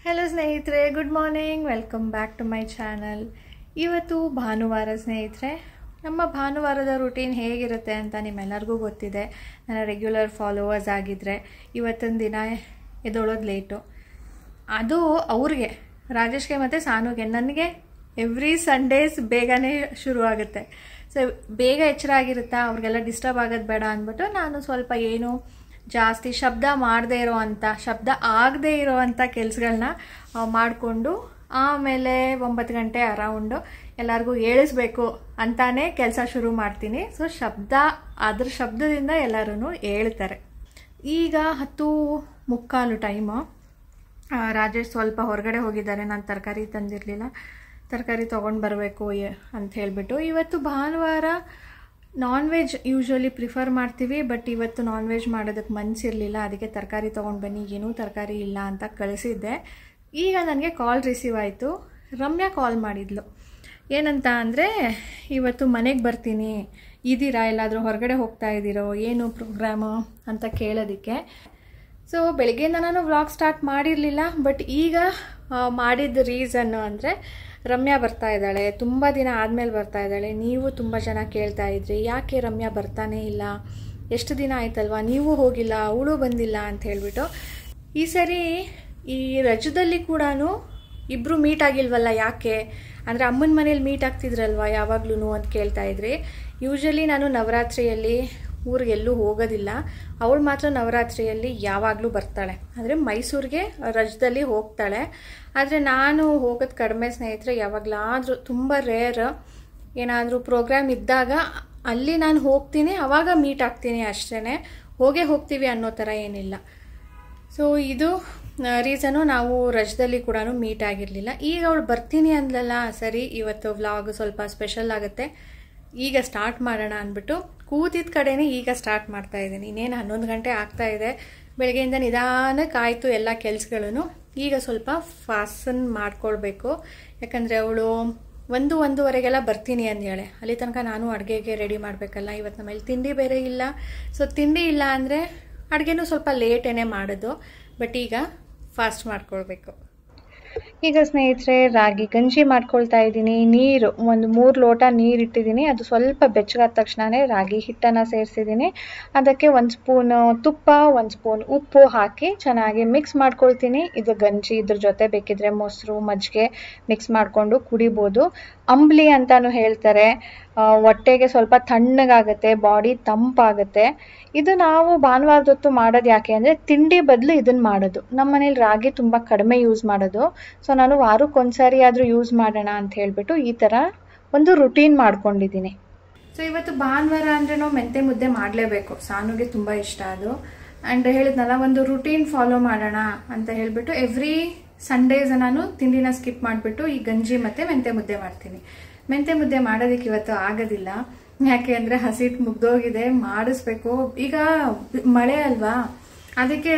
Hello ಸ್ನೇಹಿತರೆ, good morning. Welcome back to my channel. ಇವತ್ತು ಭಾನುವಾರ ಸ್ನೇಹಿತರೆ. ನಮ್ಮ ಭಾನುವಾರದ ರೂಟೀನ್ ಹೇಗಿರುತ್ತೆ ಅಂತ ನಿಮ್ಮೆಲ್ಲರಿಗೂ ಗೊತ್ತಿದೆ. ನನ್ನ ರೆಗ್ಯುಲರ್ ಫಾಲೋವರ್ಸ್ ಆಗಿದ್ದರೆ ಇವತ್ತಿನ ದಿನ ಎದ್ದೊಳೋದು ಲೇಟು. ಅದು ಅವ್ರಿಗೆ, ರಾಜೇಶ್ಗೆ ಮತ್ತು ಸಾನುಗೆ. ನನಗೆ ಎವ್ರಿ ಸಂಡೇಸ್ ಬೇಗನೆ ಶುರು ಆಗುತ್ತೆ. ಸೊ ಬೇಗ ಎಚ್ಚರ ಆಗಿರುತ್ತಾ, ಅವ್ರಿಗೆಲ್ಲ ಡಿಸ್ಟರ್ಬ್ ಆಗೋದು ಬೇಡ ಅಂದ್ಬಿಟ್ಟು ನಾನು ಸ್ವಲ್ಪ ಏನು ಜಾಸ್ತಿ ಶಬ್ದ ಆಗದೇ ಇರೋ ಅಂಥ ಕೆಲಸಗಳನ್ನ ಮಾಡಿಕೊಂಡು ಆಮೇಲೆ 9 ಗಂಟೆ ಅರೌಂಡು ಎಲ್ಲರಿಗೂ ಏಳಿಸ್ಬೇಕು ಅಂತಾನೆ ಕೆಲಸ ಶುರು ಮಾಡ್ತೀನಿ. ಸೊ ಅದ್ರ ಶಬ್ದದಿಂದ ಎಲ್ಲರೂ ಹೇಳ್ತಾರೆ. ಈಗ 10:45 ಟೈಮು. ರಾಜೇಶ್ ಸ್ವಲ್ಪ ಹೊರಗಡೆ ಹೋಗಿದ್ದಾರೆ. ನಾನು ತರಕಾರಿ ತಂದಿರಲಿಲ್ಲ, ತರಕಾರಿ ತೊಗೊಂಡು ಬರಬೇಕು ಅಂತ ಹೇಳಿಬಿಟ್ಟು. ಇವತ್ತು ಭಾನುವಾರ ನಾನ್ ವೆಜ್ ಯೂಶ್ವಲಿ ಪ್ರಿಫರ್ ಮಾಡ್ತೀವಿ, ಬಟ್ ಇವತ್ತು ನಾನ್ ವೆಜ್ ಮಾಡೋದಕ್ಕೆ ಮನಸ್ಸಿರಲಿಲ್ಲ. ಅದಕ್ಕೆ ತರಕಾರಿ ತೊಗೊಂಡು ಬನ್ನಿ, ಏನೂ ತರಕಾರಿ ಇಲ್ಲ ಅಂತ ಕಳಿಸಿದ್ದೆ. ಈಗ ನನಗೆ ಕಾಲ್ ರಿಸೀವ್ ಆಯಿತು. ರಮ್ಯಾ ಕಾಲ್ ಮಾಡಿದ್ಲು. ಏನಂತ ಅಂದರೆ, ಇವತ್ತು ಮನೆಗೆ ಬರ್ತೀನಿ, ಇದ್ದೀರಾ, ಎಲ್ಲಾದರೂ ಹೊರಗಡೆ ಹೋಗ್ತಾ ಇದ್ದೀರೋ, ಏನು ಪ್ರೋಗ್ರಾಮು ಅಂತ ಕೇಳೋದಕ್ಕೆ. ಸೊ ಬೆಳಗ್ಗೆಯಿಂದ ನಾನು ವ್ಲಾಗ್ ಸ್ಟಾರ್ಟ್ ಮಾಡಿರಲಿಲ್ಲ, ಬಟ್ ಈಗ ಮಾಡಿದ ರೀಸನ್ನು ಅಂದರೆ ರಮ್ಯಾ ಬರ್ತಾ ಇದ್ದಾಳೆ, ತುಂಬ ದಿನ ಆದಮೇಲೆ ಬರ್ತಾ ಇದ್ದಾಳೆ. ನೀವು ತುಂಬ ಜನ ಕೇಳ್ತಾ ಇದ್ರಿ, ಯಾಕೆ ರಮ್ಯಾ ಬರ್ತಾನೇ ಇಲ್ಲ, ಎಷ್ಟು ದಿನ ಆಯ್ತಲ್ವಾ, ನೀವು ಹೋಗಿಲ್ಲ, ಅವಳು ಬಂದಿಲ್ಲ ಅಂತ ಹೇಳಿಬಿಟ್ಟು. ಈ ಸರಿ ಈ ರಜದಲ್ಲಿ ಕೂಡ ಇಬ್ಬರು ಮೀಟ್ ಆಗಿಲ್ವಲ್ಲ, ಯಾಕೆ ಅಂದರೆ ಅಮ್ಮನ ಮನೇಲಿ ಮೀಟ್ ಆಗ್ತಿದ್ರಲ್ವ ಯಾವಾಗ್ಲೂ ಅಂತ ಕೇಳ್ತಾ ಇದ್ರಿ. ಯೂಶ್ವಲಿ ನಾನು ನವರಾತ್ರಿಯಲ್ಲಿ ಊರಿಗೆಲ್ಲೂ ಹೋಗೋದಿಲ್ಲ, ಅವಳು ಮಾತ್ರ ನವರಾತ್ರಿಯಲ್ಲಿ ಯಾವಾಗಲೂ ಬರ್ತಾಳೆ. ಅಂದರೆ ಮೈಸೂರಿಗೆ ರಜದಲ್ಲಿ ಹೋಗ್ತಾಳೆ. ಆದರೆ ನಾನು ಹೋಗೋದು ಕಡಿಮೆ ಸ್ನೇಹಿತರೆ. ಯಾವಾಗಲಾದರೂ ತುಂಬ ರೇರ್ ಏನಾದರೂ ಪ್ರೋಗ್ರಾಮ್ ಇದ್ದಾಗ ಅಲ್ಲಿ ನಾನು ಹೋಗ್ತೀನಿ, ಆವಾಗ ಮೀಟ್ ಆಗ್ತೀನಿ ಅಷ್ಟೇ. ಹೋಗ್ತೀವಿ ಅನ್ನೋ ಥರ ಏನಿಲ್ಲ. ಸೊ ಇದು ರೀಸನು, ನಾವು ರಜದಲ್ಲಿ ಕೂಡ ಮೀಟ್ ಆಗಿರಲಿಲ್ಲ. ಈಗ ಅವಳು ಬರ್ತೀನಿ ಅಂದ್ಲಲ್ಲ, ಸರಿ ಇವತ್ತು ವ್ಲಾಗ್ ಸ್ವಲ್ಪ ಸ್ಪೆಷಲ್ ಆಗುತ್ತೆ, ಈಗ ಸ್ಟಾರ್ಟ್ ಮಾಡೋಣ ಅಂದ್ಬಿಟ್ಟು ಕೂತಿದ್ದ ಕಡೆನೇ ಈಗ ಸ್ಟಾರ್ಟ್ ಮಾಡ್ತಾ ಇದ್ದೀನಿ. ಇನ್ನೇನು 11 ಗಂಟೆ ಆಗ್ತಾ ಇದೆ. ಬೆಳಗ್ಗೆಯಿಂದ ನಿಧಾನಕ್ಕೆ ಆಯಿತು ಎಲ್ಲ ಕೆಲಸಗಳೂ. ಈಗ ಸ್ವಲ್ಪ ಫಾಸನ್ ಮಾಡ್ಕೊಳ್ಬೇಕು, ಯಾಕಂದರೆ ಅವಳು 1-1:30 ಬರ್ತೀನಿ ಅಂದೇಳೆ. ಅಲ್ಲಿ ತನಕ ನಾನು ಅಡುಗೆಗೆ ರೆಡಿ ಮಾಡಬೇಕಲ್ಲ. ಇವತ್ತು ನಮ್ಮಲ್ಲಿ ತಿಂಡಿ ಬೇರೆ ಇಲ್ಲ. ಸೊ ತಿಂಡಿ ಇಲ್ಲ ಅಂದರೆ ಅಡುಗೆನೂ ಸ್ವಲ್ಪ ಲೇಟೇನೆ ಮಾಡೋದು. ಬಟ್ ಈಗ ಫಾಸ್ಟ್ ಮಾಡ್ಕೊಳ್ಬೇಕು. ಈಗ ಸ್ನೇಹಿತರೆ ರಾಗಿ ಗಂಜಿ ಮಾಡ್ಕೊಳ್ತಾ ಇದ್ದೀನಿ. ನೀರು ಒಂದು 3 ಲೋಟ ನೀರು ಇಟ್ಟಿದ್ದೀನಿ. ಅದು ಸ್ವಲ್ಪ ಬೆಚ್ಚಗಾದ ತಕ್ಷಣವೇ ರಾಗಿ ಹಿಟ್ಟನ್ನು ಸೇರಿಸಿದ್ದೀನಿ. ಅದಕ್ಕೆ 1 ಸ್ಪೂನ್ ತುಪ್ಪ, 1 ಸ್ಪೂನ್ ಉಪ್ಪು ಹಾಕಿ ಚೆನ್ನಾಗಿ ಮಿಕ್ಸ್ ಮಾಡ್ಕೊಳ್ತೀನಿ. ಇದು ಗಂಜಿ, ಇದ್ರ ಜೊತೆ ಬೇಕಿದ್ರೆ ಮೊಸರು, ಮಜ್ಜಿಗೆ ಮಿಕ್ಸ್ ಮಾಡಿಕೊಂಡು ಕುಡಿಬೋದು. ಅಂಬ್ಲಿ ಅಂತಾನು ಹೇಳ್ತಾರೆ. ಹೊಟ್ಟೆಗೆ ಸ್ವಲ್ಪ ತಣ್ಣಗಾಗುತ್ತೆ, ಬಾಡಿ ತಂಪಾಗುತ್ತೆ. ಇದು ನಾವು ಭಾನುವಾರದ ಹೊತ್ತು ಮಾಡೋದು ಯಾಕೆ ಅಂದರೆ ತಿಂಡಿ ಬದಲು ಇದನ್ನು ಮಾಡೋದು. ನಮ್ಮ ಮನೇಲಿ ರಾಗಿ ತುಂಬ ಕಡಿಮೆ ಯೂಸ್ ಮಾಡೋದು. ಸೊ ನಾನು ವಾರಕ್ಕೊಂದ್ಸಾರಿ ಆದರೂ ಯೂಸ್ ಮಾಡೋಣ ಅಂತ ಹೇಳಿಬಿಟ್ಟು ಈ ಥರ ಒಂದು ರುಟೀನ್ ಮಾಡ್ಕೊಂಡಿದ್ದೀನಿ. ಸೊ ಇವತ್ತು ಭಾನುವಾರ ಅಂದರೆ ನಾವು ಮೆಂತೆ ಮುದ್ದೆ ಮಾಡಲೇಬೇಕು. ಸಾನುಗೆ ತುಂಬ ಇಷ್ಟ ಅದು. ಆ್ಯಂಡ್ ಹೇಳಿದ್ನಲ್ಲ, ಒಂದು ರುಟೀನ್ ಫಾಲೋ ಮಾಡೋಣ ಅಂತ ಹೇಳಿಬಿಟ್ಟು ಎವ್ರಿ ಸಂಡೇಸ್ ನಾನು ತಿಂಡಿನ ಸ್ಕಿಪ್ ಮಾಡಿಬಿಟ್ಟು ಈ ಗಂಜಿ ಮತ್ತು ಮೆಂತೆ ಮುದ್ದೆ ಮಾಡ್ತೀನಿ. ಮೆಂತೆ ಮುದ್ದೆ ಮಾಡೋದಕ್ಕೆ ಇವತ್ತು ಆಗೋದಿಲ್ಲ, ಯಾಕೆ ಅಂದರೆ ಹಸಿಟ್ಟು ಮುಗ್ದೋಗಿದೆ, ಮಾಡಿಸ್ಬೇಕು. ಈಗ ಮಳೆ ಅಲ್ವಾ, ಅದಕ್ಕೆ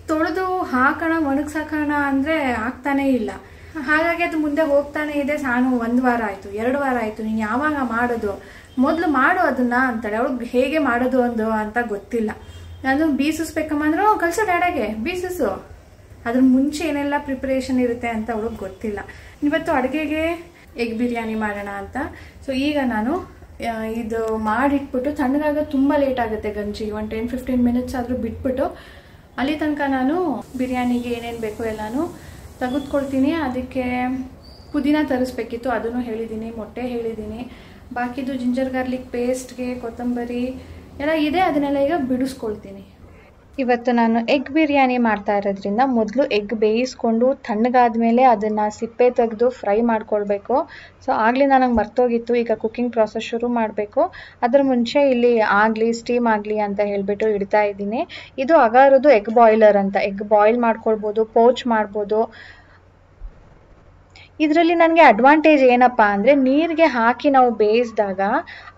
ತೊಳೆದು ಹಾಕೋಣ, ಒಣಗ್ಸಾಕೋಣ ಅಂದರೆ ಆಗ್ತಾನೇ ಇಲ್ಲ. ಹಾಗಾಗಿ ಅದು ಮುಂದೆ ಹೋಗ್ತಾನೆ ಇದೆ. ಸಾನು 1 ವಾರ ಆಯಿತು, 2 ವಾರ ಆಯಿತು, ನೀನು ಯಾವಾಗ ಮಾಡೋದು, ಮೊದಲು ಮಾಡು ಅದನ್ನ ಅಂತಾಳೆ. ಅವಳಿಗೆ ಹೇಗೆ ಮಾಡೋದು ಅಂತ ಗೊತ್ತಿಲ್ಲ. ನಾನು ಬೀಸಿಸ್ಬೇಕಮ್ಮ ಅಂದ್ರೆ ಕಲ್ಸೋ ಡ್ಯಾಡಾಗೆ ಬೀಸಿಸು, ಅದ್ರ ಮುಂಚೆ ಏನೆಲ್ಲ ಪ್ರಿಪ್ರೇಷನ್ ಇರುತ್ತೆ ಅಂತ ಅವಳಿಗೆ ಗೊತ್ತಿಲ್ಲ. ಇವತ್ತು ಅಡುಗೆಗೆ ಎಗ್ ಬಿರಿಯಾನಿ ಮಾಡೋಣ ಅಂತ. ಸೊ ಈಗ ನಾನು ಇದು ಮಾಡಿಟ್ಬಿಟ್ಟು, ತಣ್ಣಗಾಗೋದು ತುಂಬ ಲೇಟ್ ಆಗುತ್ತೆ ಗಂಜಿ, 10-15 ಮಿನಿಟ್ಸ್ ಆದರೂ ಬಿಟ್ಬಿಟ್ಟು ಅಲ್ಲಿ ತನಕ ನಾನು ಬಿರಿಯಾನಿಗೆ ಏನೇನು ಬೇಕೋ ಎಲ್ಲನೂ ತೆಗೆದುಕೊಳ್ತೀನಿ. ಅದಕ್ಕೆ ಪುದೀನ ತರಿಸ್ಬೇಕಿತ್ತು, ಅದನ್ನು ಹೇಳಿದ್ದೀನಿ, ಮೊಟ್ಟೆ ಹೇಳಿದ್ದೀನಿ. ಬಾಕಿದು ಜಿಂಜರ್ ಗಾರ್ಲಿಕ್ ಪೇಸ್ಟ್ಗೆ ಕೊತ್ತಂಬರಿ ಎಲ್ಲ ಇದೆ, ಅದನ್ನೆಲ್ಲ ಈಗ ಬಿಡಿಸ್ಕೊಳ್ತೀನಿ. ಇವತ್ತು ನಾನು ಎಗ್ ಬಿರಿಯಾನಿ ಮಾಡ್ತಾ ಇರೋದ್ರಿಂದ ಮೊದಲು ಎಗ್ ಬೇಯಿಸ್ಕೊಂಡು ತಣ್ಣಗಾದ್ಮೇಲೆ ಅದನ್ನು ಸಿಪ್ಪೆ ತೆಗೆದು ಫ್ರೈ ಮಾಡ್ಕೊಳ್ಬೇಕು. ಸೊ ಆಗಲಿ ನನಗೆ ಮರ್ತೋಗಿತ್ತು. ಈಗ ಕುಕ್ಕಿಂಗ್ ಪ್ರಾಸೆಸ್ ಶುರು ಮಾಡಬೇಕು. ಅದ್ರ ಮುಂಚೆ ಇಲ್ಲಿ ಸ್ಟೀಮ್ ಆಗಲಿ ಅಂತ ಹೇಳಿಬಿಟ್ಟು ಇಡ್ತಾ ಇದ್ದೀನಿ. ಇದು ಅಗಾರದು ಎಗ್ ಬಾಯ್ಲರ್ ಅಂತ. ಎಗ್ ಬಾಯ್ಲ್ ಮಾಡ್ಕೊಳ್ಬೋದು, ಪೌಚ್ ಮಾಡ್ಬೋದು. ಇದರಲ್ಲಿ ನನಗೆ ಅಡ್ವಾಂಟೇಜ್ ಏನಪ್ಪ ಅಂದರೆ, ನೀರಿಗೆ ಹಾಕಿ ನಾವು ಬೇಯಿಸಿದಾಗ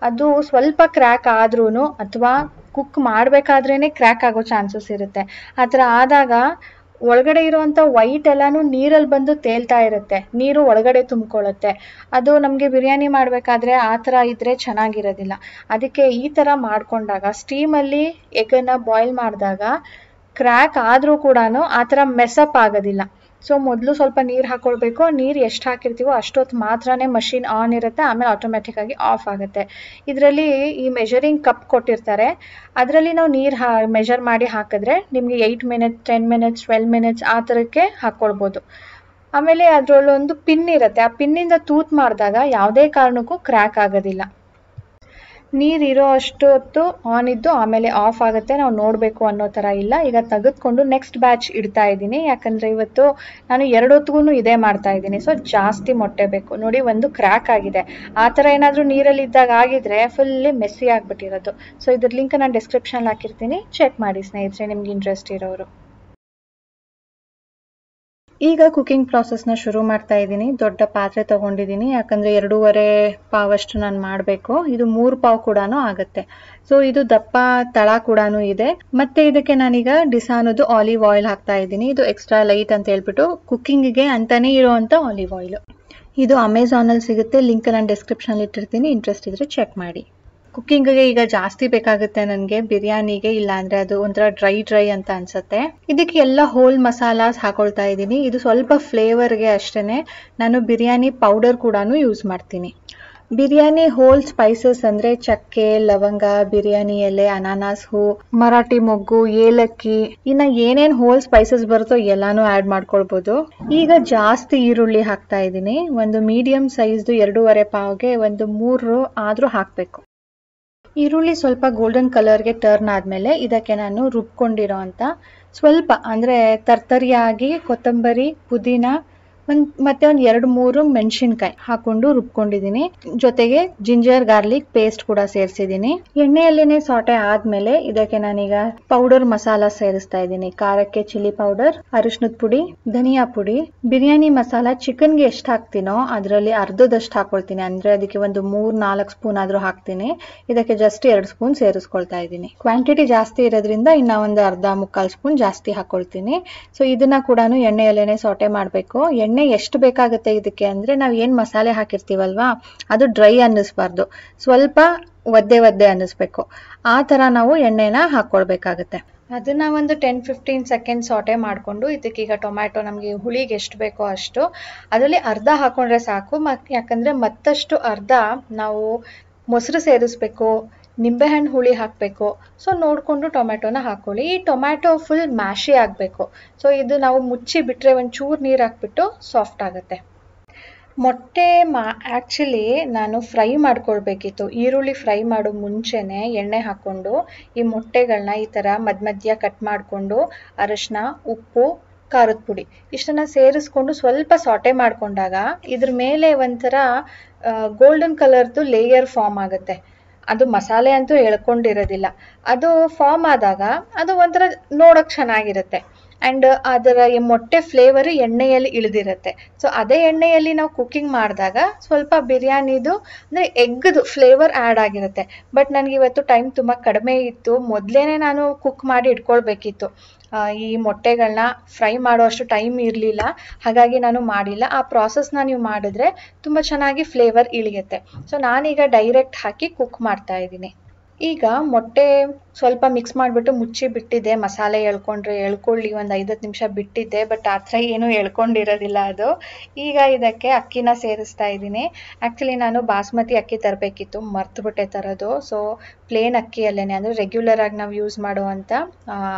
ಅದು ಸ್ವಲ್ಪ ಕ್ರ್ಯಾಕ್ ಆದ್ರೂ ಅಥವಾ ಕುಕ್ ಮಾಡಬೇಕಾದ್ರೇ ಕ್ರ್ಯಾಕ್ ಆಗೋ ಚಾನ್ಸಸ್ ಇರುತ್ತೆ. ಆ ಥರ ಆದಾಗ ಒಳಗಡೆ ಇರುವಂಥ ವೈಟ್ ಎಲ್ಲನೂ ನೀರಲ್ಲಿ ಬಂದು ತೇಲ್ತಾ ಇರುತ್ತೆ, ನೀರು ಒಳಗಡೆ ತುಂಬಿಕೊಳ್ಳುತ್ತೆ. ಅದು ನಮಗೆ ಬಿರಿಯಾನಿ ಮಾಡಬೇಕಾದ್ರೆ ಆ ಥರ ಇದ್ದರೆ ಚೆನ್ನಾಗಿರೋದಿಲ್ಲ. ಅದಕ್ಕೆ ಈ ಥರ ಮಾಡಿಕೊಂಡಾಗ ಸ್ಟೀಮಲ್ಲಿ ಎಗ್ಗನ್ನು ಬಾಯ್ಲ್ ಮಾಡಿದಾಗ ಕ್ರ್ಯಾಕ್ ಆದರೂ ಕೂಡ ಆ ಥರ ಮೆಸಪ್ ಆಗೋದಿಲ್ಲ. ಸೊ ಮೊದಲು ಸ್ವಲ್ಪ ನೀರು ಹಾಕೊಳ್ಬೇಕು. ನೀರು ಎಷ್ಟು ಹಾಕಿರ್ತೀವೋ ಅಷ್ಟೊತ್ತು ಮಾತ್ರನೇ ಮಷಿನ್ ಆನ್ ಇರುತ್ತೆ, ಆಮೇಲೆ ಆಟೋಮೆಟಿಕ್ ಆಗಿ ಆಫ್ ಆಗುತ್ತೆ. ಇದರಲ್ಲಿ ಈ ಮೆಷರಿಂಗ್ ಕಪ್ ಕೊಟ್ಟಿರ್ತಾರೆ, ಅದರಲ್ಲಿ ನಾವು ನೀರು ಮೆಷರ್ ಮಾಡಿ ಹಾಕಿದ್ರೆ ನಿಮಗೆ 8 ಮಿನಿಟ್ಸ್ 10 ಮಿನಿಟ್ಸ್ 12 ಮಿನಿಟ್ಸ್ ಆ ಥರಕ್ಕೆ ಹಾಕ್ಕೊಳ್ಬೋದು. ಆಮೇಲೆ ಅದರಲ್ಲೊಂದು ಪಿನ್ ಇರುತ್ತೆ, ಆ ಪಿನ್ನಿಂದ ತೂತ್ ಮಾಡಿದಾಗ ಯಾವುದೇ ಕಾರಣಕ್ಕೂ ಕ್ರ್ಯಾಕ್ ಆಗೋದಿಲ್ಲ. ನೀರು ಇರೋ ಅಷ್ಟು ಹೊತ್ತು ಆನ್ ಇದ್ದು ಆಮೇಲೆ ಆಫ್ ಆಗುತ್ತೆ, ನಾವು ನೋಡಬೇಕು ಅನ್ನೋ ಥರ ಇಲ್ಲ. ಈಗ ತೆಗೆದುಕೊಂಡು ನೆಕ್ಸ್ಟ್ ಬ್ಯಾಚ್ ಇಡ್ತಾ ಇದ್ದೀನಿ, ಯಾಕಂದರೆ ಇವತ್ತು ನಾನು 2 ಹೊತ್ತಿಗೂ ಇದೇ ಮಾಡ್ತಾ ಇದ್ದೀನಿ. ಸೊ ಜಾಸ್ತಿ ಮೊಟ್ಟೆ ಬೇಕು. ನೋಡಿ, ಒಂದು ಕ್ರ್ಯಾಕ್ ಆಗಿದೆ. ಆ ಥರ ಏನಾದರೂ ನೀರಲ್ಲಿ ಇದ್ದಾಗ ಆಗಿದ್ರೆ ಫುಲ್ಲಿ ಮೆಸ್ಸಿ ಆಗಿಬಿಟ್ಟಿರೋದು. ಸೊ ಇದ್ರ ಲಿಂಕ್ ನಾನು ಡಿಸ್ಕ್ರಿಪ್ಷನ್ ಹಾಕಿರ್ತೀನಿ, ಚೆಕ್ ಮಾಡಿ ಸ್ನೇಹಿತರೆ, ನಿಮ್ಗೆ ಇಂಟ್ರೆಸ್ಟ್ ಇರೋರು. ಈಗ ಕುಕಿಂಗ್ ಪ್ರಾಸೆಸ್ನ ಶುರು ಮಾಡ್ತಾ ಇದ್ದೀನಿ. ದೊಡ್ಡ ಪಾತ್ರೆ ತೊಗೊಂಡಿದ್ದೀನಿ, ಯಾಕಂದರೆ 2.5 ಪಾವಷ್ಟು ನಾನು ಮಾಡಬೇಕು. ಇದು 3 ಪಾವ್ ಕೂಡ ಆಗುತ್ತೆ. ಸೊ ಇದು ದಪ್ಪ ತಳ ಕೂಡ ಇದೆ. ಮತ್ತೆ ಇದಕ್ಕೆ ನಾನೀಗ ಡಿಸಾನದು ಆಲಿವ್ ಆಯಿಲ್ ಹಾಕ್ತಾ ಇದ್ದೀನಿ. ಇದು ಎಕ್ಸ್ಟ್ರಾ ಲೈಟ್ ಅಂತ ಹೇಳ್ಬಿಟ್ಟು ಕುಕ್ಕಿಂಗಿಗೆ ಅಂತಾನೆ ಇರೋವಂಥ ಆಲಿವ್ ಆಯಿಲ್. ಇದು ಅಮೆಝಾನಲ್ಲಿ ಸಿಗುತ್ತೆ, ಲಿಂಕ್ ನಾನು ಡಿಸ್ಕ್ರಿಪ್ಷನಲ್ಲಿ ಇಟ್ಟಿರ್ತೀನಿ, ಇಂಟ್ರೆಸ್ಟ್ ಇದ್ರೆ ಚೆಕ್ ಮಾಡಿ. ಕುಕ್ಕಿಂಗ್ಗೆ ಈಗ ಜಾಸ್ತಿ ಬೇಕಾಗುತ್ತೆ ನನಗೆ, ಬಿರಿಯಾನಿಗೆ. ಇಲ್ಲ ಅಂದ್ರೆ ಅದು ಒಂಥರ ಡ್ರೈ ಅಂತ ಅನ್ಸುತ್ತೆ. ಇದಕ್ಕೆ ಎಲ್ಲ ಹೋಲ್ ಮಸಾಲಾಸ್ ಹಾಕೊಳ್ತಾ ಇದ್ದೀನಿ. ಇದು ಸ್ವಲ್ಪ ಫ್ಲೇವರ್ಗೆ ಅಷ್ಟೇನೆ. ನಾನು ಬಿರಿಯಾನಿ ಪೌಡರ್ ಕೂಡ ಯೂಸ್ ಮಾಡ್ತೀನಿ. ಬಿರಿಯಾನಿ ಹೋಲ್ ಸ್ಪೈಸಸ್ ಅಂದ್ರೆ ಚಕ್ಕೆ, ಲವಂಗ, ಬಿರಿಯಾನಿ ಎಲೆ, ಅನಾನಸ್ ಹೂ, ಮರಾಠಿ ಮೊಗ್ಗು, ಏಲಕ್ಕಿ, ಇನ್ನ ಏನೇನ್ ಹೋಲ್ ಸ್ಪೈಸಸ್ ಬರುತ್ತೋ ಎಲ್ಲಾನು ಆಡ್ ಮಾಡ್ಕೊಳ್ಬಹುದು. ಈಗ ಜಾಸ್ತಿ ಈರುಳ್ಳಿ ಹಾಕ್ತಾ ಇದ್ದೀನಿ. ಒಂದು ಮೀಡಿಯಂ ಸೈಜ್ದು 2.5 ಪಾವ್ಗೆ ಒಂದು 3 ಆದ್ರೂ ಹಾಕ್ಬೇಕು. ಈರುಳ್ಳಿ ಸ್ವಲ್ಪ ಗೋಲ್ಡನ್ ಕಲರ್ಗೆ ಟರ್ನ್ ಆದ್ಮೇಲೆ ಇದಕ್ಕೆ ನಾನು ರುಬ್ಕೊಂಡಿರೋ ಅಂತ ಸ್ವಲ್ಪ ಅಂದ್ರೆ ತರ್ತರಿಯಾಗಿ ಕೊತ್ತಂಬರಿ, ಪುದೀನ ಮತ್ತೆ ಒಂದು 2-3 ಮೆಣಸಿನ್ಕಾಯಿ ಹಾಕೊಂಡು ರುಬ್ಕೊಂಡಿದ್ದೀನಿ. ಜೊತೆಗೆ ಜಿಂಜರ್ ಗಾರ್ಲಿಕ್ ಪೇಸ್ಟ್ ಕೂಡ ಸೇರಿಸಿದ್ದೀನಿ. ಎಣ್ಣೆಯಲ್ಲೇನೆ ಸಾಟೆ ಆದ್ಮೇಲೆ ಇದಕ್ಕೆ ನಾನೀಗ ಪೌಡರ್ ಮಸಾಲ ಸೇರಿಸ್ತಾ ಇದ್ದೀನಿ. ಖಾರಕ್ಕೆ ಚಿಲ್ಲಿ ಪೌಡರ್, ಅರಿಶಿನದ ಪುಡಿ, ಧನಿಯಾ ಪುಡಿ, ಬಿರಿಯಾನಿ ಮಸಾಲ ಚಿಕನ್ಗೆ ಎಷ್ಟು ಹಾಕ್ತೀನೋ ಅದರಲ್ಲಿ ಅರ್ಧದಷ್ಟು ಹಾಕೊಳ್ತೀನಿ. ಅಂದ್ರೆ ಅದಕ್ಕೆ ಒಂದು 3-4 ಸ್ಪೂನ್ ಆದ್ರೂ ಹಾಕ್ತೀನಿ. ಇದಕ್ಕೆ ಜಸ್ಟ್ 2 ಸ್ಪೂನ್ ಸೇರಿಸ್ಕೊಳ್ತಾ ಇದ್ದೀನಿ. ಕ್ವಾಂಟಿಟಿ ಜಾಸ್ತಿ ಇರೋದ್ರಿಂದ ಇನ್ನ ಒಂದು ಅರ್ಧ-ಮುಕ್ಕಾಲ್ ಸ್ಪೂನ್ ಜಾಸ್ತಿ ಹಾಕೊಳ್ತೀನಿ. ಸೊ ಇದನ್ನ ಕೂಡ ಎಣ್ಣೆಯಲ್ಲೇನೆ ಸಾಟೆ ಮಾಡ್ಬೇಕು. ಎಣ್ಣೆ ಎಷ್ಟು ಬೇಕಾಗುತ್ತೆ ಇದಕ್ಕೆ ಅಂದ್ರೆ ನಾವು ಏನ್ ಮಸಾಲೆ ಹಾಕಿರ್ತೀವಲ್ವಾ ಅದು ಡ್ರೈ ಅನ್ನಿಸ್ಬಾರ್ದು, ಸ್ವಲ್ಪ ಒದ್ದೆ ಅನ್ನಿಸ್ಬೇಕು. ಆ ತರ ನಾವು ಎಣ್ಣೆನ ಹಾಕೊಳ್ಬೇಕಾಗತ್ತೆ. ಅದನ್ನ ಒಂದು 10-15 ಸೆಕೆಂಡ್ ಸಾಟೆ ಮಾಡಿಕೊಂಡು ಇದಕ್ಕೀಗ ಟೊಮ್ಯಾಟೊ ನಮಗೆ ಹುಳಿಗೆ ಎಷ್ಟು ಬೇಕೋ ಅಷ್ಟು ಅದರಲ್ಲಿ ಅರ್ಧ ಹಾಕೊಂಡ್ರೆ ಸಾಕು. ಯಾಕಂದ್ರೆ ಮತ್ತಷ್ಟು ಅರ್ಧ ನಾವು ಮೊಸರು ಸೇರಿಸ್ಬೇಕು, ನಿಂಬೆಹಣ್ಣು ಹುಳಿ ಹಾಕಬೇಕು. ಸೊ ನೋಡಿಕೊಂಡು ಟೊಮ್ಯಾಟೊನ ಹಾಕೊಳ್ಳಿ. ಈ ಟೊಮ್ಯಾಟೊ ಫುಲ್ ಮ್ಯಾಶಿ ಆಗಬೇಕು. ಸೊ ಇದು ನಾವು ಮುಚ್ಚಿ ಬಿಟ್ಟರೆ ಒಂಚೂರು ನೀರು ಹಾಕ್ಬಿಟ್ಟು ಸಾಫ್ಟ್ ಆಗುತ್ತೆ. ಮೊಟ್ಟೆ ಆ್ಯಕ್ಚುಲಿ ನಾನು ಫ್ರೈ ಮಾಡ್ಕೊಳ್ಬೇಕಿತ್ತು. ಈರುಳ್ಳಿ ಫ್ರೈ ಮಾಡೋ ಮುಂಚೆನೆ ಎಣ್ಣೆ ಹಾಕ್ಕೊಂಡು ಈ ಮೊಟ್ಟೆಗಳನ್ನ ಈ ಥರ ಮಧ್ಯ ಕಟ್ ಮಾಡಿಕೊಂಡು ಅರಶಿನ, ಉಪ್ಪು, ಖಾರದ ಪುಡಿ ಇಷ್ಟನ್ನ ಸೇರಿಸ್ಕೊಂಡು ಸ್ವಲ್ಪ ಸಾಟೆ ಮಾಡ್ಕೊಂಡಾಗ ಇದ್ರ ಮೇಲೆ ಒಂಥರ ಗೋಲ್ಡನ್ ಕಲರ್ದು ಲೇಯರ್ ಫಾರ್ಮ್ ಆಗುತ್ತೆ. ಅದು ಮಸಾಲೆ ಅಂತೂ ಎಳ್ಕೊಂಡಿರೋದಿಲ್ಲ. ಅದು ಫಾರ್ಮ್ ಆದಾಗ ಅದು ಒಂಥರ ನೋಡೋಕೆ ಚೆನ್ನಾಗಿರುತ್ತೆ. ಆ್ಯಂಡ್ ಅದರ ಮೊಟ್ಟೆ ಫ್ಲೇವರ್ ಎಣ್ಣೆಯಲ್ಲಿ ಇಳಿದಿರುತ್ತೆ. ಸೊ ಅದೇ ಎಣ್ಣೆಯಲ್ಲಿ ನಾವು ಕುಕ್ಕಿಂಗ್ ಮಾಡಿದಾಗ ಸ್ವಲ್ಪ ಬಿರಿಯಾನಿದು ಅಂದರೆ ಎಗ್ಗದು ಫ್ಲೇವರ್ ಆ್ಯಡ್ ಆಗಿರುತ್ತೆ. ಬಟ್ ನನಗೆ ಇವತ್ತು ಟೈಮ್ ತುಂಬ ಕಡಿಮೆ ಇತ್ತು. ಮೊದಲೇ ನಾನು ಕುಕ್ ಮಾಡಿ ಇಟ್ಕೊಳ್ಬೇಕಿತ್ತು. ಈ ಮೊಟ್ಟೆಗಳನ್ನ ಫ್ರೈ ಮಾಡೋ ಅಷ್ಟು ಟೈಮ್ ಇರಲಿಲ್ಲ, ಹಾಗಾಗಿ ನಾನು ಮಾಡಿಲ್ಲ. ಆ ಪ್ರಾಸೆಸ್ನ ನೀವು ಮಾಡಿದ್ರೆ ತುಂಬ ಚೆನ್ನಾಗಿ ಫ್ಲೇವರ್ ಇಳಿಯುತ್ತೆ. ಸೊ ನಾನೀಗ ಡೈರೆಕ್ಟ್ ಹಾಕಿ ಕುಕ್ ಮಾಡ್ತಾ ಇದ್ದೀನಿ. ಈಗ ಮೊಟ್ಟೆ ಸ್ವಲ್ಪ ಮಿಕ್ಸ್ ಮಾಡಿಬಿಟ್ಟು ಮುಚ್ಚಿ ಬಿಟ್ಟಿದ್ದೆ. ಮಸಾಲೆ ಎಳ್ಕೊಳ್ಳಿ ಒಂದು 5-10 ನಿಮಿಷ ಬಿಟ್ಟಿದ್ದೆ, ಬಟ್ ಆ ಥರ ಏನೂ ಎಳ್ಕೊಂಡಿರೋದಿಲ್ಲ ಅದು. ಈಗ ಇದಕ್ಕೆ ಅಕ್ಕಿನ ಸೇರಿಸ್ತಾ ಇದ್ದೀನಿ. ಆ್ಯಕ್ಚುಲಿ ನಾನು ಬಾಸ್ಮತಿ ಅಕ್ಕಿ ತರಬೇಕಿತ್ತು, ಮರ್ತುಬಿಟ್ಟೆ ತರೋದು. ಸೊ ಪ್ಲೇನ್ ಅಕ್ಕಿಯಲ್ಲೇ ಅಂದರೆ ರೆಗ್ಯುಲರ್ ಆಗಿ ನಾವು ಯೂಸ್ ಮಾಡುವಂಥ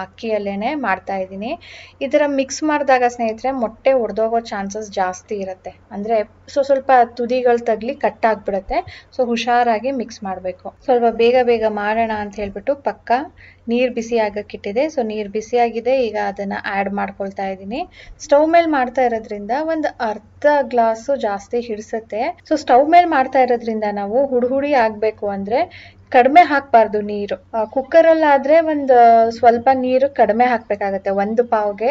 ಅಕ್ಕಿಯಲ್ಲೇ ಮಾಡ್ತಾ ಇದ್ದೀನಿ. ಇದರ ಮಿಕ್ಸ್ ಮಾಡಿದಾಗ ಸ್ನೇಹಿತರೆ ಮೊಟ್ಟೆ ಒಡೆದೋಗೋ ಚಾನ್ಸಸ್ ಜಾಸ್ತಿ ಇರುತ್ತೆ. ಅಂದರೆ ಸ್ವಲ್ಪ ತುದಿಗಳು ತಗಲಿ ಕಟ್ಟಾಗ್ಬಿಡುತ್ತೆ. ಸೊ ಹುಷಾರಾಗಿ ಮಿಕ್ಸ್ ಮಾಡಬೇಕು. ಸ್ವಲ್ಪ ಬೇಗ ಮಾಡೋಣ ಅಂತ ಹೇಳ್ಬಿಟ್ಟು ಪಕ್ಕ ನೀರು ಬಿಸಿ ಆಗಕ್ಕಿಟ್ಟಿದೆ. ಸೊ ನೀರು ಬಿಸಿಯಾಗಿದೆ, ಈಗ ಅದನ್ನು ಆ್ಯಡ್ ಮಾಡ್ಕೊಳ್ತಾ ಇದ್ದೀನಿ. ಸ್ಟವ್ ಮೇಲೆ ಮಾಡ್ತಾ ಇರೋದ್ರಿಂದ ಒಂದು ಅರ್ಧ ಗ್ಲಾಸು ಜಾಸ್ತಿ ಹಿಡಿಸುತ್ತೆ. ಸೊ ಸ್ಟವ್ ಮೇಲೆ ಮಾಡ್ತಾ ಇರೋದ್ರಿಂದ ನಾವು ಹುಡಿ ಆಗಬೇಕು ಅಂದರೆ ಕಡಿಮೆ ಹಾಕಬಾರ್ದು ನೀರು. ಕುಕ್ಕರಲ್ಲಾದರೆ ಒಂದು ಸ್ವಲ್ಪ ನೀರು ಕಡಿಮೆ ಹಾಕಬೇಕಾಗತ್ತೆ. 1 ಪಾವ್ಗೆ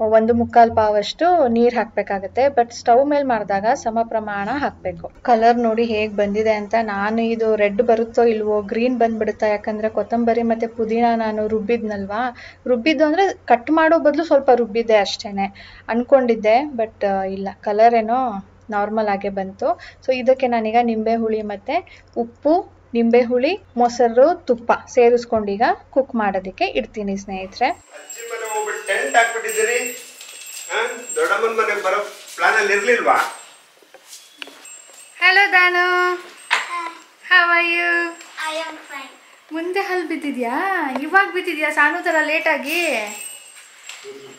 1/4 ಪಾವಷ್ಟು ನೀರು ಹಾಕಬೇಕಾಗತ್ತೆ. ಬಟ್ ಸ್ಟವ್ ಮೇಲೆ ಮಾಡಿದಾಗ ಸಮ ಪ್ರಮಾಣ ಹಾಕಬೇಕು. ಕಲರ್ ನೋಡಿ ಹೇಗೆ ಬಂದಿದೆ ಅಂತ. ನಾನು ಇದು ರೆಡ್ ಬರುತ್ತೋ ಇಲ್ವೋ, ಗ್ರೀನ್ ಬಂದ್ಬಿಡುತ್ತಾ, ಯಾಕಂದರೆ ಕೊತ್ತಂಬರಿ ಮತ್ತು ಪುದೀನ ನಾನು ರುಬ್ಬಿದ್ದು ಅಂದರೆ ಕಟ್ ಮಾಡೋ ಬದಲು ಸ್ವಲ್ಪ ರುಬ್ಬಿದ್ದೆ ಅಷ್ಟೇ ಅಂದ್ಕೊಂಡಿದ್ದೆ. ಬಟ್ ಇಲ್ಲ, ಕಲರ್ ಏನೋ ನಾರ್ಮಲ್ ಆಗೇ ಬಂತು. ಸೊ ಇದಕ್ಕೆ ನಾನೀಗ ನಿಂಬೆ ಹುಳಿ ಮತ್ತು ಉಪ್ಪು, ನಿಂಬೆ ಹುಳಿ, ಮೊಸರು, ತುಪ್ಪ ಸೇರಿಸ್ಕೊಂಡೀಗ ಕುಕ್ ಮಾಡೋದಕ್ಕೆ ಇಡ್ತೀನಿ ಸ್ನೇಹಿತರೆ. ದೊಡ್ಡಮ್ಮನ ಮನೆಗೆ ಬರೋ ಪ್ಲಾನ್ ಅಲ್ಲಿ ಇರ್ಲಿಲ್ವಾ? Hello Danu, how are you? I am fine. ಮುಂದೆ ಹಲ್ ಬಿದ್ದಿದ್ಯಾ? ಇವಾಗ ಬಿದ್ದಿದ್ಯಾ ಸಾನು ಥರ ಲೇಟಾಗಿ?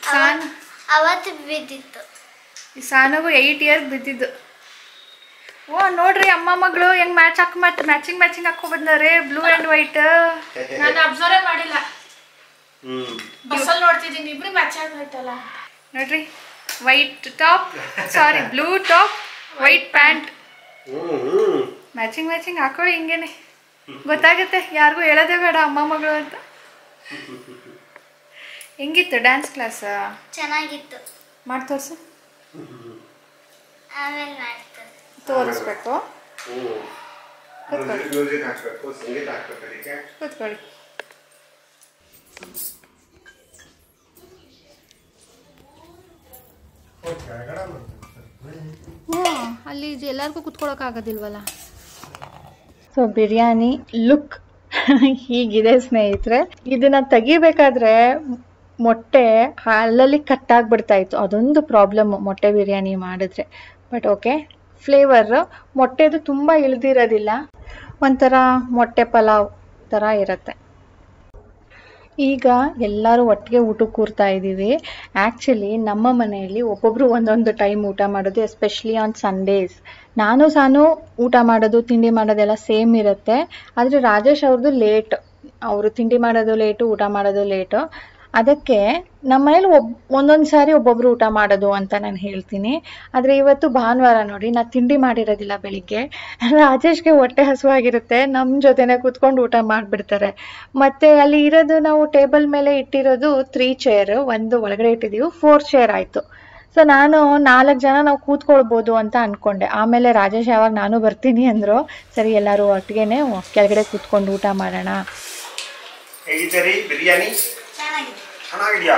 ಸಾನು ಅವತ್ತು ಬಿದ್ದಿತ್ತು. ಸಾನುಗೂ 8 ಇಯರ್ಸ್ ಬಿದ್ದಿದ್ದು. ಓ ನೋಡ್ರಿ ಅಮ್ಮ ಮಗಳು ಹೆಂಗ್ ಮ್ಯಾಚಿಂಗ್ ಹಾಕೋ ಬಂದವ್ರೆ, ಬ್ಲೂ ಆ್ಯಂಡ್ ವೈಟ್. ನಾನು ಅಬ್ಸರ್ವ್ ಮಾಡಿಲ್ಲ, ಬಸ್ಸಲ್ಲಿ ನೋಡ್ತಿದ್ದೀನಿ ಇಬ್ರು ಮ್ಯಾಚ್ ಆಗ್ತೈತಲ್ಲ. ನೋಡ್ರಿ, white top, sorry blue top, white pant, matching ಹಾಕೊಳ್ಳಿ. ಹಿಂಗೇನೆ ಗೊತ್ತಾಗುತ್ತೆ, ಯಾರಿಗೂ ಹೇಳೋದೇ ಬೇಡ ಅಮ್ಮ ಮಗಳು ಅಂತ. ಹೆಂಗಿತ್ತು ಡ್ಯಾನ್ಸ್ ಕ್ಲಾಸ್? ಚೆನ್ನಾಗಿತ್ತು. ಮಾಡಿ ತೋರಿಸು. ಆಮೇಲೆ ಮಾಡ್ತಾರೆ. ತೋರಿಸ್ಬೇಕು. ಮ್ಯೂಸಿಕ್ ಹಾಕ್ಬೇಕು, ಸಂಗೀತ ಹಾಕ್ಬೇಕು. ಅದಕ್ಕೆ ಕೂತ್ಕೊಳ್ಳಿ. ಅಲ್ಲಿ ಎಲ್ಲರಿಗೂ ಕುತ್ಕೊಳ್ಳೋಕ್ಕಾಗೋದಿಲ್ವಲ್ಲ. ಸೊ ಬಿರಿಯಾನಿ ಲುಕ್ ಹೀಗಿದೆ ಸ್ನೇಹಿತರೆ. ಇದನ್ನ ತೆಗಿಬೇಕಾದ್ರೆ ಮೊಟ್ಟೆ ಅಲ್ಲಲ್ಲಿ ಕಟ್ಟಾಗ್ಬಿಡ್ತಾ ಇತ್ತು, ಅದೊಂದು ಪ್ರಾಬ್ಲಮ್ ಮೊಟ್ಟೆ ಬಿರಿಯಾನಿ ಮಾಡಿದ್ರೆ. ಬಟ್ ಓಕೆ, ಫ್ಲೇವರ್ ಮೊಟ್ಟೆದು ತುಂಬ ಇಳಿದಿರೋದಿಲ್ಲ, ಒಂಥರ ಮೊಟ್ಟೆ ಪಲಾವ್ ಥರ ಇರುತ್ತೆ. ಈಗ ಎಲ್ಲರೂ ಒಟ್ಟಿಗೆ ಊಟಕ್ಕೆ ಕೂರ್ತಾ ಇದ್ದೀವಿ. ಆ್ಯಕ್ಚುಲಿ ನಮ್ಮ ಮನೆಯಲ್ಲಿ ಒಬ್ಬೊಬ್ಬರು ಒಂದೊಂದು ಟೈಮ್ ಊಟ ಮಾಡೋದು, ಎಸ್ಪೆಷಲಿ ಆನ್ ಸಂಡೇಸ್. ನಾನು ಸಾನು ಊಟ ಮಾಡೋದು ತಿಂಡಿ ಮಾಡೋದೆಲ್ಲ ಸೇಮ್ ಇರುತ್ತೆ. ಆದರೆ ರಾಜೇಶ್ ಅವ್ರದ್ದು ಲೇಟ್, ಅವರು ತಿಂಡಿ ಮಾಡೋದು ಲೇಟು, ಊಟ ಮಾಡೋದು ಲೇಟು. ಅದಕ್ಕೆ ನಮ್ಮ ಮನೇಲಿ ಒಂದೊಂದು ಸಾರಿ ಒಬ್ಬೊಬ್ರು ಊಟ ಮಾಡೋದು ಅಂತ ನಾನು ಹೇಳ್ತೀನಿ. ಆದರೆ ಇವತ್ತು ಭಾನುವಾರ ನೋಡಿ, ನಾನು ತಿಂಡಿ ಮಾಡಿರೋದಿಲ್ಲ ಬೆಳಿಗ್ಗೆ. ರಾಜೇಶ್ಗೆ ಹೊಟ್ಟೆ ಹಸುವಾಗಿರುತ್ತೆ, ನಮ್ಮ ಜೊತೆನೇ ಕೂತ್ಕೊಂಡು ಊಟ ಮಾಡಿಬಿಡ್ತಾರೆ. ಮತ್ತು ಅಲ್ಲಿ ಇರೋದು, ನಾವು ಟೇಬಲ್ ಮೇಲೆ ಇಟ್ಟಿರೋದು 3 ಚೇರ್, ಒಂದು ಒಳಗಡೆ ಇಟ್ಟಿದ್ದೀವಿ, 4 ಚೇರ್ ಆಯಿತು. ಸೊ ನಾನು 4 ಜನ ನಾವು ಕೂತ್ಕೊಳ್ಬೋದು ಅಂತ ಅಂದ್ಕೊಂಡೆ. ಆಮೇಲೆ ರಾಜೇಶ್ ಯಾವಾಗ ನಾನು ಬರ್ತೀನಿ ಅಂದರು. ಸರಿ ಎಲ್ಲರೂ ಒಟ್ಟಿಗೆನೆ ಕೆಳಗಡೆ ಕೂತ್ಕೊಂಡು ಊಟ ಮಾಡೋಣ. ಹೇಗಿದೆ ರೀ ಬಿರಿಯಾನಿ? ಚೆನ್ನಾಗಿದ್ಯಾ?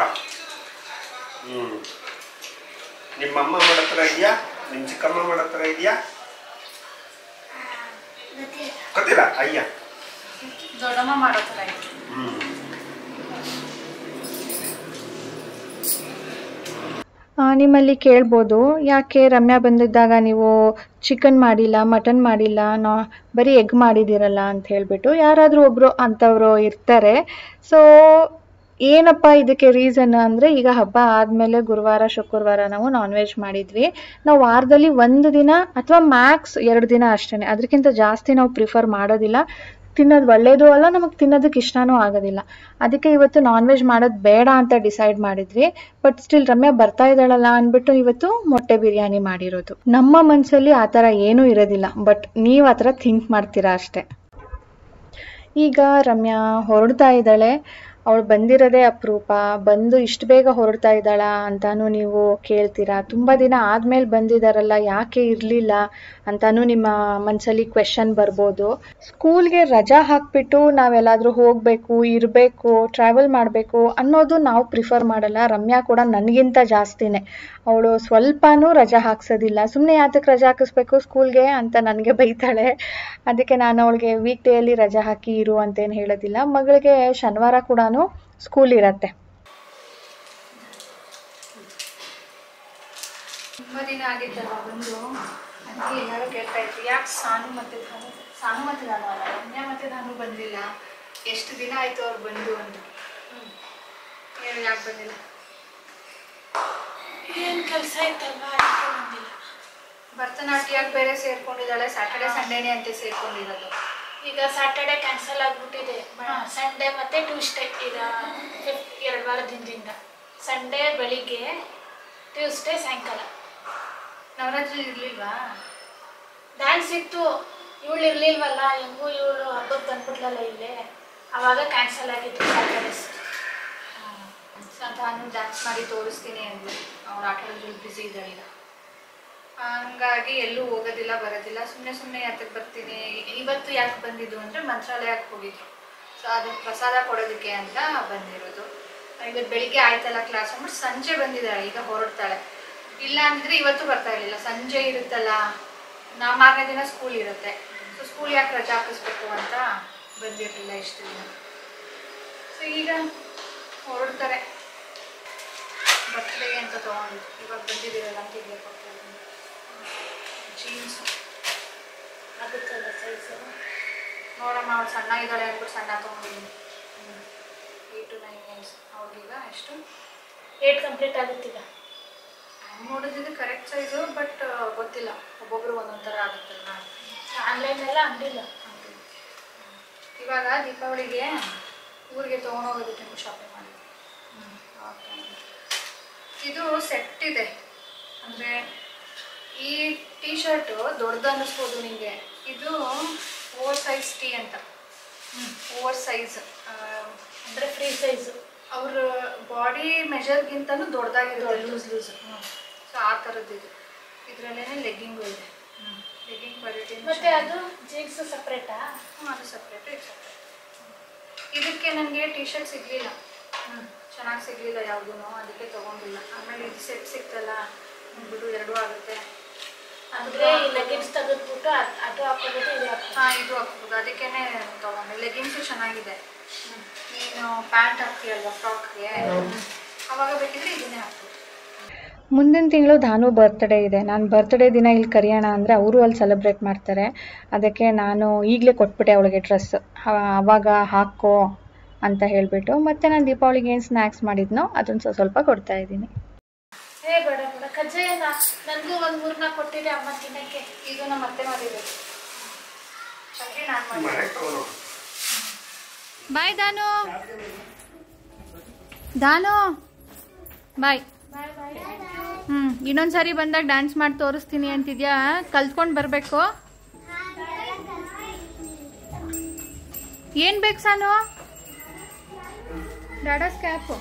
ನಿಮ್ಮ ಅಮ್ಮ ಮಾಡೋ ಥರ ಇದೆಯಾ? ನಿಮ್ಮ ಚಿಕ್ಕಮ್ಮ ಮಾಡೋ ಥರ ಇದೆಯಾ? ಗೊತ್ತಿಲ್ಲ. ಅಯ್ಯ ದೊಡ್ಡಮ್ಮ ಮಾಡೋ ಥರ ಇದೆ. ನಿಮ್ಮಲ್ಲಿ ಕೇಳ್ಬೋದು, ಯಾಕೆ ರಮ್ಯಾ ಬಂದಿದ್ದಾಗ ನೀವು ಚಿಕನ್ ಮಾಡಿಲ್ಲ, ಮಟನ್ ಮಾಡಿಲ್ಲ, ಬರೀ ಎಗ್ ಮಾಡಿದ್ದೀರಲ್ಲ ಅಂತ ಹೇಳ್ಬಿಟ್ಟು. ಯಾರಾದರೂ ಒಬ್ಬರು ಅಂಥವ್ರು ಇರ್ತಾರೆ. ಸೊ ಏನಪ್ಪ ಇದಕ್ಕೆ ರೀಸನ್ ಅಂದರೆ, ಈಗ ಹಬ್ಬ ಆದಮೇಲೆ ಗುರುವಾರ ಶುಕ್ರವಾರ ನಾವು ನಾನ್ ವೆಜ್ ಮಾಡಿದ್ವಿ. ನಾವು ವಾರದಲ್ಲಿ 1 ದಿನ ಅಥವಾ ಮ್ಯಾಕ್ಸ್ 2 ದಿನ ಅಷ್ಟೇ, ಅದಕ್ಕಿಂತ ಜಾಸ್ತಿ ನಾವು ಪ್ರಿಫರ್ ಮಾಡೋದಿಲ್ಲ. ತಿನ್ನೋದು ಒಳ್ಳೇದು ಅಲ್ಲ, ನಮಗೆ ತಿನ್ನೋದಕ್ಕೆ ಇಷ್ಟನೂ ಆಗೋದಿಲ್ಲ. ಅದಕ್ಕೆ ಇವತ್ತು ನಾನ್ ವೆಜ್ ಮಾಡೋದು ಬೇಡ ಅಂತ ಡಿಸೈಡ್ ಮಾಡಿದ್ವಿ. ಬಟ್ ಸ್ಟಿಲ್ ರಮ್ಯಾ ಬರ್ತಾ ಇದ್ದಾಳಲ್ಲ ಅಂದ್ಬಿಟ್ಟು ಇವತ್ತು ಮೊಟ್ಟೆ ಬಿರಿಯಾನಿ ಮಾಡಿರೋದು. ನಮ್ಮ ಮನಸ್ಸಲ್ಲಿ ಆ ಥರ ಏನೂ ಇರೋದಿಲ್ಲ, ಬಟ್ ನೀವು ಆ ಥರ ಥಿಂಕ್ ಮಾಡ್ತೀರಾ ಅಷ್ಟೆ. ಈಗ ರಮ್ಯಾ ಹೊರಡ್ತಾ ಇದ್ದಾಳೆ. ಅವಳು ಬಂದಿರೋದೇ ಅಪರೂಪ, ಬಂದು ಇಷ್ಟು ಬೇಗ ಹೊರಡ್ತಾ ಇದ್ದಾಳಾ ಅಂತಾನು ನೀವು ಕೇಳ್ತೀರಾ. ತುಂಬ ದಿನ ಆದಮೇಲೆ ಬಂದಿದ್ದಾರಲ್ಲ, ಯಾಕೆ ಇರಲಿಲ್ಲ ಅಂತಾನು ನಿಮ್ಮ ಮನಸ್ಸಲ್ಲಿ ಕ್ವೆಶನ್ ಬರ್ಬೋದು. ಸ್ಕೂಲ್ಗೆ ರಜಾ ಹಾಕ್ಬಿಟ್ಟು ನಾವೆಲ್ಲಾದರೂ ಹೋಗಬೇಕು, ಇರಬೇಕು, ಟ್ರಾವೆಲ್ ಮಾಡಬೇಕು ಅನ್ನೋದು ನಾವು ಪ್ರಿಫರ್ ಮಾಡಲ್ಲ. ರಮ್ಯಾ ಕೂಡ ನನಗಿಂತ ಜಾಸ್ತಿನೇ, ಅವಳು ಸ್ವಲ್ಪನೂ ರಜಾ ಹಾಕ್ಸೋದಿಲ್ಲ. ಸುಮ್ಮನೆ ಯಾತಕ್ಕೆ ರಜಾ ಹಾಕಿಸ್ಬೇಕು ಸ್ಕೂಲ್ಗೆ ಅಂತ ನನಗೆ ಬೈತಾಳೆ. ಅದಕ್ಕೆ ನಾನು ಅವಳಿಗೆ ವೀಕ್ ಡೇಯಲ್ಲಿ ರಜಾ ಹಾಕಿ ಇರು ಅಂತೇನು ಹೇಳೋದಿಲ್ಲ. ಮಗಳಿಗೆ ಶನಿವಾರ ಕೂಡ ಸ್ಕೂಲ್ ಇರತ್ತೆ. ತುಂಬ ದಿನ ಆಗಿದ್ದಲ್ಲ ಬಂದು, ಅದಕ್ಕೆ ಎಲ್ಲರೂ ಕೇಳ್ತಾ ಇದ್ರು, ಯಾಕೆ ಸಾನು ಮತ್ತು ಧಾನು ಅಲ್ಲ, ರಮ್ಯಾ ಮತ್ತು ಧಾನು ಬಂದಿಲ್ಲ, ಎಷ್ಟು ದಿನ ಆಯಿತು ಅವ್ರು ಬಂದು ಅಂತ. ಹೇಳು, ಯಾಕೆ ಬಂದಿಲ್ಲ? ಏನು ಕೆಲಸ ಇತ್ತಲ್ವಾ, ಅದಕ್ಕೆ ಬಂದಿಲ್ಲ. ಭರತನಾಟ್ಯಕ್ಕೆ ಬೇರೆ ಸೇರ್ಕೊಂಡಿದ್ದಾಳೆ, ಸ್ಯಾಟರ್ಡೆ ಸಂಡೇನೇ ಅಂತ ಸೇರ್ಕೊಂಡಿರೋದು. ಈಗ ಸ್ಯಾಟರ್ಡೆ ಕ್ಯಾನ್ಸಲ್ ಆಗಿಬಿಟ್ಟಿದೆ, ಸಂಡೇ ಮತ್ತು ಟ್ಯೂಸ್ಡೇ. ಈಗ 2 ವಾರದ ಹಿಂದಿಂದ ಸಂಡೇ ಬೆಳಿಗ್ಗೆ, ಟ್ಯೂಸ್ಡೇ ಸಾಯಂಕಾಲ. ನವರಾತ್ರಿ ಇರಲಿಲ್ವಾ? ಡ್ಯಾನ್ಸ್ ಇತ್ತು, ಇವಳು ಇರಲಿಲ್ವಲ್ಲ, ಹೆಂಗೂ ಇವಳು ಹಬ್ಬಕ್ಕೆ ಬಂದ್ಬಿಟ್ಲಲ್ಲ ಇಲ್ಲೇ, ಆವಾಗ ಕ್ಯಾನ್ಸಲ್ ಆಗಿತ್ತು ಸ್ಯಾಟರ್ಡೇಸ್. ನಾನು ಡ್ಯಾನ್ಸ್ ಮಾಡಿ ತೋರಿಸ್ತೀನಿ ಅಂದ್ಲು, ಅವ್ರು ಆಟೋದಲ್ಲಿ ಬ್ಯುಸಿ ಇದ್ದಾಳೀಗ. ಹಂಗಾಗಿ ಎಲ್ಲೂ ಹೋಗೋದಿಲ್ಲ, ಬರೋದಿಲ್ಲ. ಸುಮ್ಮನೆ ಯಾತಕ್ಕೆ ಬರ್ತೀನಿ. ಇವತ್ತು ಯಾಕೆ ಬಂದಿದ್ದು ಅಂದರೆ ಮಂತ್ರಾಲಯಕ್ಕೆ ಹೋಗಿದ್ರು. ಸೊ ಅದಕ್ಕೆ ಪ್ರಸಾದ ಕೊಡೋದಕ್ಕೆ ಅಂತ ಬಂದಿರೋದು. ಇವತ್ತು ಬೆಳಿಗ್ಗೆ ಆಯ್ತಲ್ಲ ಕ್ಲಾಸ್ ಅಂದ್ಬಿಟ್ಟು ಸಂಜೆ ಬಂದಿದ್ದಾಳೆ, ಈಗ ಹೊರಡ್ತಾಳೆ. ಇಲ್ಲ ಅಂದರೆ ಇವತ್ತು ಬರ್ತಾ ಇರಲಿಲ್ಲ. ಸಂಜೆ ಇರುತ್ತಲ್ಲ, 4ನೇ ದಿನ ಸ್ಕೂಲ್ ಇರುತ್ತೆ. ಸೊ ಸ್ಕೂಲ್ ಯಾಕೆ ರಜಾ ಹಾಕಿಸ್ಬೇಕು ಅಂತ ಬಂದಿರಲಿಲ್ಲ ಇಷ್ಟು ದಿನ. ಸೊ ಈಗ ಹೊರಡ್ತಾರೆ. ಬರ್ತ್ಡೇಗೆ ಅಂತ ತೊಗೊಂಡಿದ್ದು. ಇವಾಗ ಬಂದಿದ್ದೀರಲ್ಲ ಅಂತ ಇಲ್ಲೇ ಕೊಡ್ತಾಯಿದ್ದೀನಿ. ಜೀನ್ಸು ಆಗುತ್ತಲ್ಲ ಸೈಜು. ನೋಡಮ್ಮ, ಅವ್ಳು ಸಣ್ಣ ಇದ್ದಾಳೆ ಅಂದ್ಬಿಟ್ಟು ಸಣ್ಣ ತೊಗೊಂಡಿದ್ದೀನಿ. 8 to 9 years. ಅವ್ಳಿಗೀಗ ಎಷ್ಟು 8 ಕಂಪ್ಲೀಟ್ ಆಗುತ್ತೀಗ. ನೋಡಿದ್ದು ಕರೆಕ್ಟ್ ಸೈಜು, ಬಟ್ ಗೊತ್ತಿಲ್ಲ, ಒಬ್ಬೊಬ್ರು ಒಂದೊಂದು ಥರ ಆಗುತ್ತಲ್ಲ. ಆನ್ಲೈನೆಲ್ಲ ಅಂದಿಲ್ಲ. ಇವಾಗ ದೀಪಾವಳಿಗೆ ಊರಿಗೆ ತೊಗೊಂಡೋಗೋದಕ್ಕೆ ಶಾಪಿಂಗ್ ಮಾಡಿದ್ವಿ. ಇದು ಸೆಟ್ ಇದೆ. ಅಂದರೆ ಈ ಟೀ ಶರ್ಟು ದೊಡ್ಡದು ಅನ್ನಿಸ್ಬೋದು ನಿಮಗೆ. ಇದು ಓವರ್ ಸೈಜ್ ಟೀ ಅಂತ. ಓವರ್ ಸೈಜ್ ಅಂದರೆ ಫ್ರೀ ಸೈಜು. ಅವ್ರ ಬಾಡಿ ಮೆಜರ್ಗಿಂತನೂ ದೊಡ್ಡದಾಗಿರುತ್ತೆ, ಲೂಸ್. ಸೊ ಆ ಥರದ್ದು ಇದರಲ್ಲೇ ಲೆಗ್ಗಿಂಗು ಇದೆ. Legging quality. ಮತ್ತು ಅದು ಜೀನ್ಸ್ ಸಪ್ರೇಟಾ? ಅದು ಸಪ್ರೇಟು, ಇದು ಸಪ್ರೇಟ್. ಇದಕ್ಕೆ ನನಗೆ ಟೀ ಶರ್ಟ್ ಸಿಗಲಿಲ್ಲ, ಚೆನ್ನಾಗಿ ಸಿಗಲಿಲ್ಲ ಯಾವುದೂ, ಅದಕ್ಕೆ ತೊಗೊಂಡಿಲ್ಲ. ಆಮೇಲೆ ಇದು ಸೆಟ್ ಸಿಕ್ತಲ್ಲ ಅಂದ್ಬಿಟ್ಟು 2 ಆಗುತ್ತೆ. ಅಂದರೆ ಈ ಲೆಗಿನ್ಸ್ ತೆಗೆದ್ಬಿಟ್ಟು ಅದು ಹಾಕೋಬೋದು, ಇದು ಹಾಕೋದು. ಹಾಂ, ಇದು ಹಾಕ್ಬೋದು. ಅದಕ್ಕೇ ತೊಗೊಂಡೆ. ಲೆಗಿನ್ಸು ಚೆನ್ನಾಗಿದೆ. ನೀನು ಪ್ಯಾಂಟ್ ಹಾಕ್ತೀಯಲ್ವ ಫ್ರಾಕ್ಗೆ, ಅವಾಗ ಬೇಕಿದ್ರೆ ಇದನ್ನೇ ಹಾಕ್ಬೋದು. ಮುಂದಿನ ತಿಂಗಳು ಧಾನು ಬರ್ತ್ಡೇ ಇದೆ. ನಾನು ಬರ್ತ್ಡೇ ದಿನ ಇಲ್ಲಿ ಕರೆಯೋಣ ಅಂದರೆ ಅವರು ಅಲ್ಲಿ ಸೆಲೆಬ್ರೇಟ್ ಮಾಡ್ತಾರೆ. ಅದಕ್ಕೆ ನಾನು ಈಗಲೇ ಕೊಟ್ಬಿಟ್ಟೆ ಅವಳಿಗೆ ಡ್ರೆಸ್, ಆವಾಗ ಹಾಕೋ ಅಂತ ಹೇಳಿಬಿಟ್ಟು. ಮತ್ತು ನಾನು ದೀಪಾವಳಿಗೆ ಏನು ಸ್ನ್ಯಾಕ್ಸ್ ಮಾಡಿದ್ನೋ ಅದನ್ನು ಸ್ವಲ್ಪ ಕೊಡ್ತಾ ಇದ್ದೀನಿ. ಬೇಡ ಕಜ್ಜಾಯ ನನಗೂ ಒಂದು 3-4 ಕೊಟ್ಟಿದ್ದೆ ಅಮ್ಮ ತಿನ್ನಕ್ಕೆ. ಇದು ನಮ್ಮ ಅತ್ತೆ ಮಾಡಿರೋದು. ಚಕ್ರಿ ನಾನು ಮಾಡಿ. ಬಾಯ್ ದಾನು. ಬಾಯ್. ಇನ್ನೊಂದ್ಸರಿ ಬಂದಾಗ ಡ್ಯಾನ್ಸ್ ಮಾಡಿ ತೋರಿಸ್ತೀನಿ ಅಂತಿದ್ಯಾ? ಕಲ್ತ್ಕೊಂಡು ಬರಬೇಕು. ಏನು ಬೇಕು ಸಾನು? ಡಾಡಾಸ್ ಕ್ಯಾಪು.